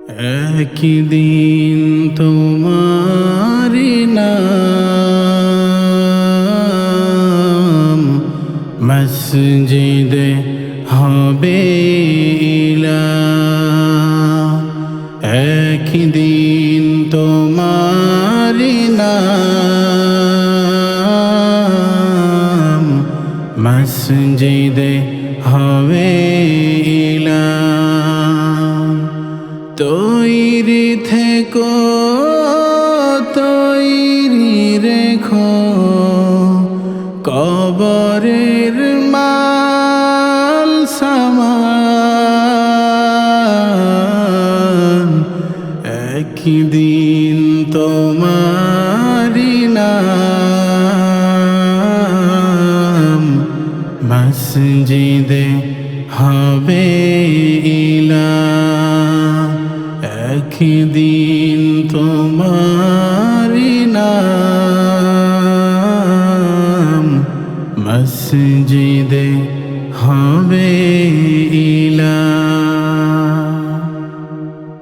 একদিন তোমারি নাম মসজিদে হবে ইলাহ। একদিন তোমারি নাম মসজিদে হবে ইলাহ। তৈরি থেকো, তৈরি রেখো কবরের মাল সামান। একদিন তোমারি নাম মসজিদে হবে ইলাহ। একদিন তোমারি নাম মসজিদে হবে ইলাহ।